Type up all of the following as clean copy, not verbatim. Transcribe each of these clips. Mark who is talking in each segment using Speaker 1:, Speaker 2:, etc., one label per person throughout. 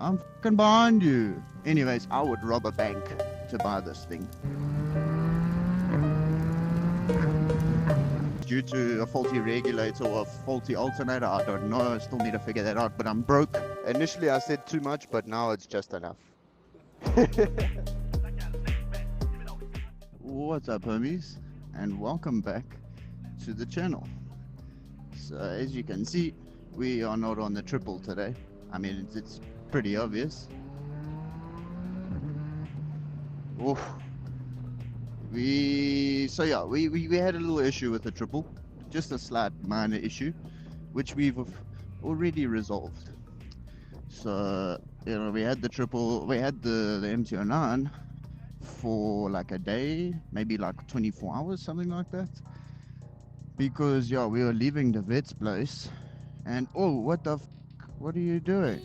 Speaker 1: I'm fucking behind you. Anyways, I would rob a bank to buy this thing. Due to a faulty regulator or a faulty alternator, I don't know. I still need to figure that out, but I'm broke.
Speaker 2: Initially I said too much, but now it's just enough.
Speaker 1: What's up, homies? And welcome back to the channel. So as you can see, we are not on the triple today. I mean, it's pretty obvious. Oof. We had a little issue with the triple, just a slight minor issue, which we've already resolved. So, we had the triple, we had the MT-09 for like a day, maybe like 24 hours, something like that. Because, we were leaving the vet's place, and what the what are you doing?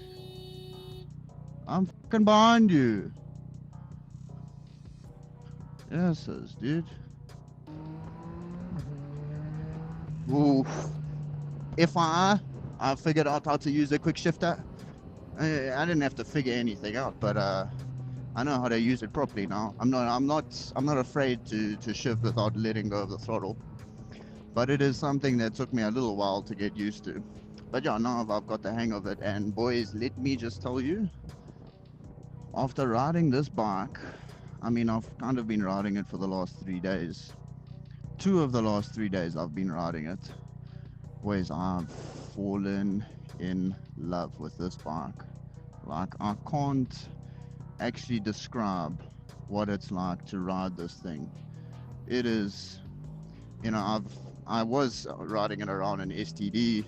Speaker 1: I'm fucking behind you. Yes, dude. Oof. I figured out how to use a quick shifter. I didn't have to figure anything out, but I know how to use it properly now. I'm not afraid to shift without letting go of the throttle. But it is something that took me a little while to get used to. But now I've got the hang of it, and boys, let me just tell you, after riding this bike, I mean, I've kind of been riding it for the last 3 days. 2 of the last 3 days I've been riding it. Boys, I've fallen in love with this bike. Like, I can't actually describe what it's like to ride this thing. It is, I was riding it around in STD,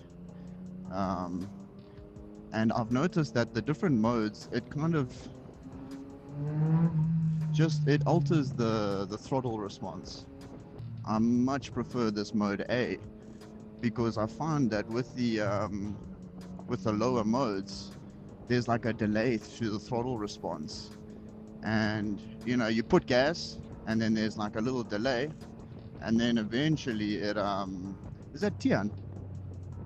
Speaker 1: and I've noticed that the different modes, it kind of it alters the throttle response. I much prefer this mode A, because I find that with the lower modes, there's like a delay to the throttle response, and you put gas, and then there's like a little delay, and then eventually it is that Tian?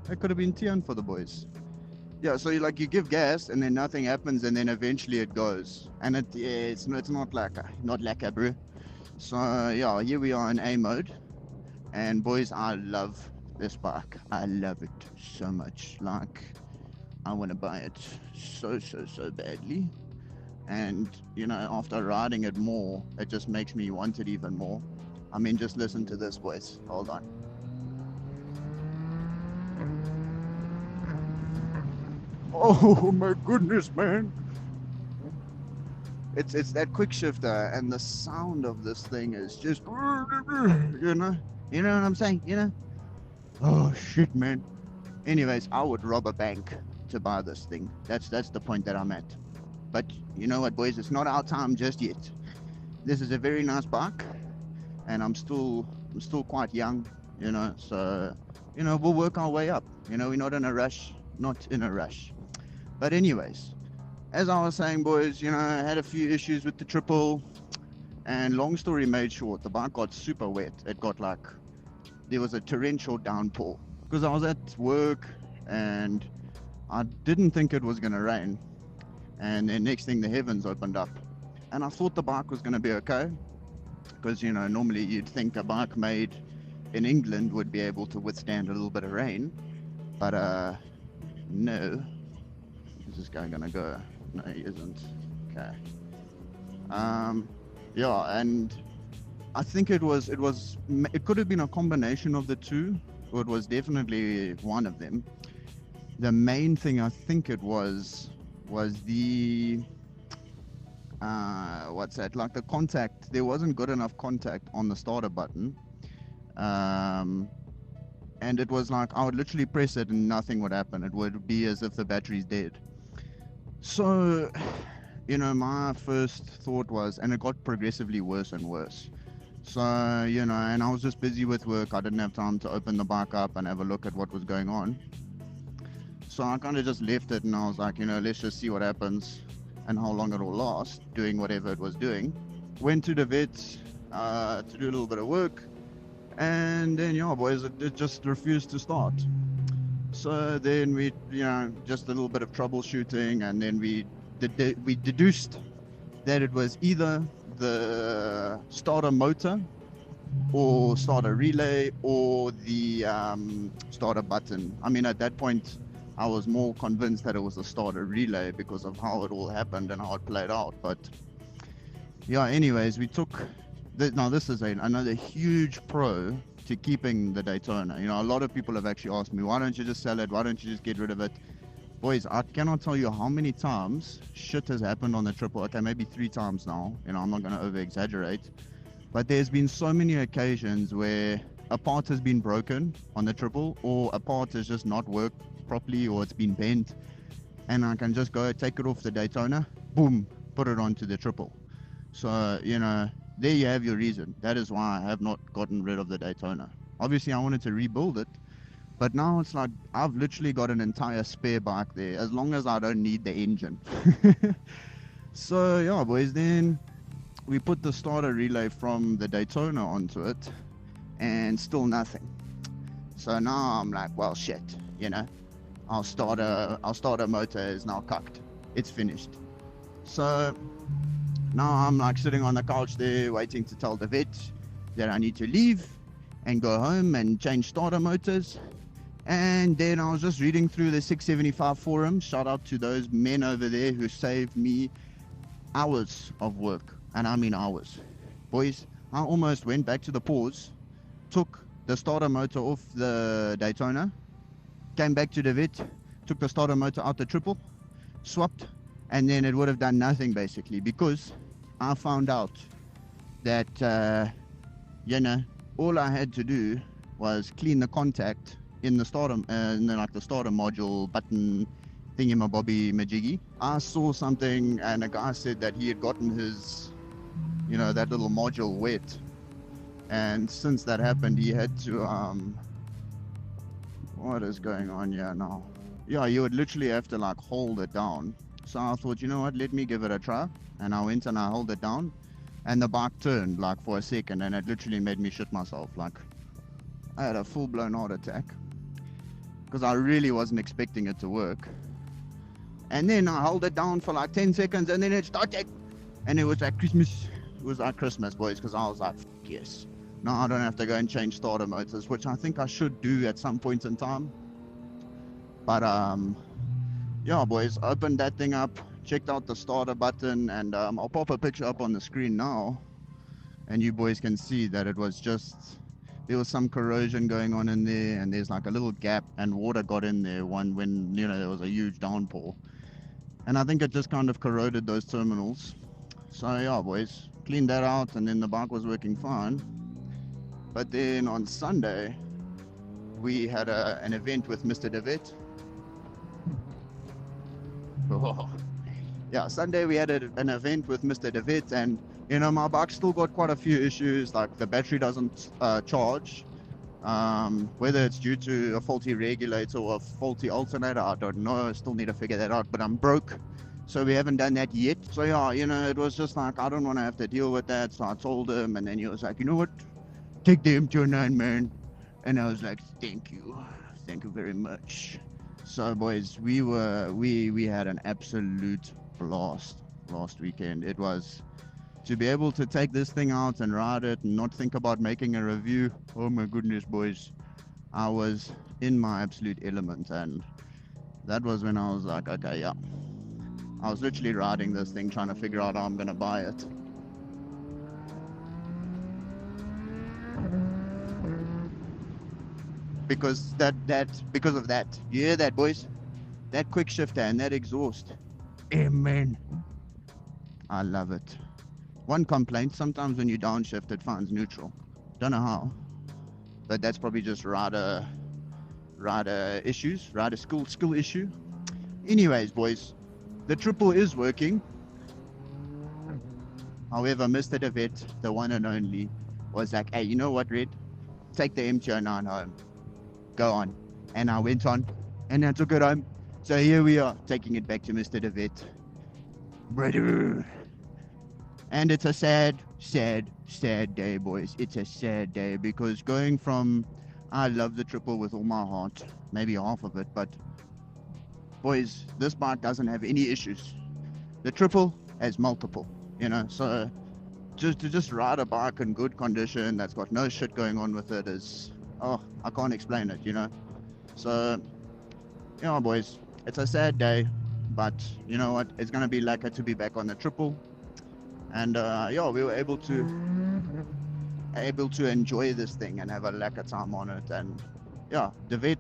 Speaker 1: That could have been Tian for the boys. Yeah, so you give gas and then nothing happens, and then eventually it goes, and it's not lacquer, bro. So here we are in A mode, and boys, I love this bike. I love it so much. Like, I want to buy it so badly, and after riding it more, it just makes me want it even more. I mean, just listen to this, boys. Hold on. Oh my goodness, man. It's that quick shifter, and the sound of this thing is just, you know what I'm saying? Oh shit, man. Anyways, I would rob a bank to buy this thing. That's the point that I'm at. But you know what, boys? It's not our time just yet. This is a very nice bike, and I'm still quite young, so we'll work our way up. We're not in a rush. But anyways, as I was saying, boys, I had a few issues with the triple, and long story made short, the bike got super wet. There was a torrential downpour, because I was at work and I didn't think it was going to rain, and then next thing the heavens opened up, and I thought the bike was going to be okay, because normally you'd think a bike made in England would be able to withstand a little bit of rain, but no. Is this guy gonna go? No, he isn't. Okay. And I think it could have been a combination of the two, or it was definitely one of them. The main thing I think it was the the contact. There wasn't good enough contact on the starter button, and it was like I would literally press it and nothing would happen. It would be as if the battery's dead. So, my first thought was, and it got progressively worse and worse. So, and I was just busy with work. I didn't have time to open the bike up and have a look at what was going on. So I kind of just left it, and I was like, let's just see what happens and how long it will last, doing whatever it was doing. Went to the vet to do a little bit of work, and then, boys, it just refused to start. So then we, just a little bit of troubleshooting, and then we we deduced that it was either the starter motor or starter relay or the starter button. I mean, at that point, I was more convinced that it was the starter relay because of how it all happened and how it played out. But yeah, anyways, we took now this is another huge pro to keeping the Daytona. You know, a lot of people have actually asked me, why don't you just sell it? Why don't you just get rid of it? Boys, I cannot tell you how many times shit has happened on the triple. Okay, maybe 3 times now. You know, I'm not going to over exaggerate. But there's been so many occasions where a part has been broken on the triple, or a part has just not worked properly, or it's been bent, and I can just go take it off the Daytona, boom, put it onto the triple. So, you know, there you have your reason. That is why I have not gotten rid of the Daytona. Obviously, I wanted to rebuild it, but now it's like I've literally got an entire spare bike there, as long as I don't need the engine. So, yeah, boys, then we put the starter relay from the Daytona onto it, and still nothing. So now I'm like, well, shit, you know, our starter motor is now cocked. It's finished. So now I'm like sitting on the couch there waiting to tell the vet that I need to leave and go home and change starter motors. And then I was just reading through the 675 forum. Shout out to those men over there who saved me hours of work. And I mean hours. Boys, I almost went back to the pause, took the starter motor off the Daytona, came back to the vet, took the starter motor out the triple, swapped, and then it would have done nothing basically, because I found out that, you know, all I had to do was clean the contact in the starter, like the starter module button thingy-mabobby majiggy. I saw something and a guy said that he had gotten his, you know, that little module wet, and since that happened he had to what is going on here now? Yeah, you would literally have to like hold it down. So I thought, you know what, let me give it a try, and I went and I held it down, and the bike turned like for a second, and it literally made me shit myself. Like I had a full-blown heart attack because I really wasn't expecting it to work. And then I held it down for like 10 seconds, and then it started, and it was like Christmas. It was like Christmas, boys, because I was like, yes, now I don't have to go and change starter motors, which I think I should do at some point in time. But yeah, boys, opened that thing up, checked out the starter button, and I'll pop a picture up on the screen now, and you boys can see that it was just, there was some corrosion going on in there, and there's like a little gap, and water got in there when you know, there was a huge downpour, and I think it just kind of corroded those terminals. So yeah, boys, cleaned that out, and then the bike was working fine. But then on Sunday we had an event with Mr. Dewet. Oh. Yeah, Sunday we had an event with Mr. Dewet, and you know, my bike still got quite a few issues, like the battery doesn't charge, whether it's due to a faulty regulator or a faulty alternator, I don't know. I still need to figure that out, but I'm broke, so we haven't done that yet. So yeah, you know, it was just like, I don't want to have to deal with that. So I told him, and then he was like, you know what, take the MT-09, man. And I was like, thank you very much. So boys, we had an absolute blast last weekend. It was, to be able to take this thing out and ride it and not think about making a review. Oh my goodness, boys, I was in my absolute element, and that was when I was like, okay, yeah, I was literally riding this thing trying to figure out how I'm gonna buy it. Because because of that, you hear that, boys? That quick shifter and that exhaust, amen. I love it. One complaint, sometimes when you downshift it finds neutral. Don't know how, but that's probably just rider issues, rider skill issue. Anyways, boys, the triple is working. However, Mr. Dewet, the one and only, was like, hey, you know what, Red? Take the MT-09 home. Go on. And I went on, and I took it home. So here we are, taking it back to Mr. Dewet. Brother. And it's a sad day, boys. It's a sad day, because going from, I love the triple with all my heart, maybe half of it, but boys, this bike doesn't have any issues. The triple has multiple, you know. So just ride a bike in good condition that's got no shit going on with it is, oh, I can't explain it, you know. So boys, it's a sad day, but you know what? It's gonna be like to be back on the triple, and yeah, we were able to enjoy this thing and have a lekker time on it. And yeah, David,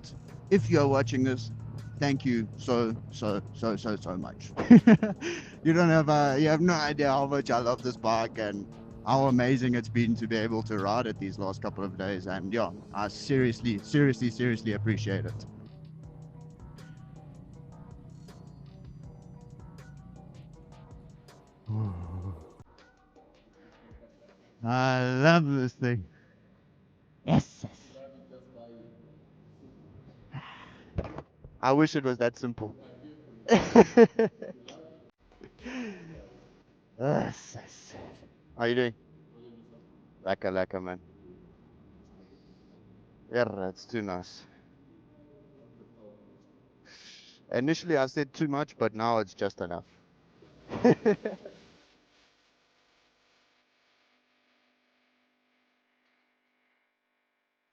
Speaker 1: if you're watching this, thank you so much. You have no idea how much I love this bike and how amazing it's been to be able to ride it these last couple of days. And yeah, I seriously appreciate it. I love this thing. Yes.
Speaker 2: I wish it was that simple.
Speaker 1: Yes.
Speaker 2: How you doing? Lekker, lekker, man. Yeah, that's too nice. Initially, I said too much, but now it's just enough.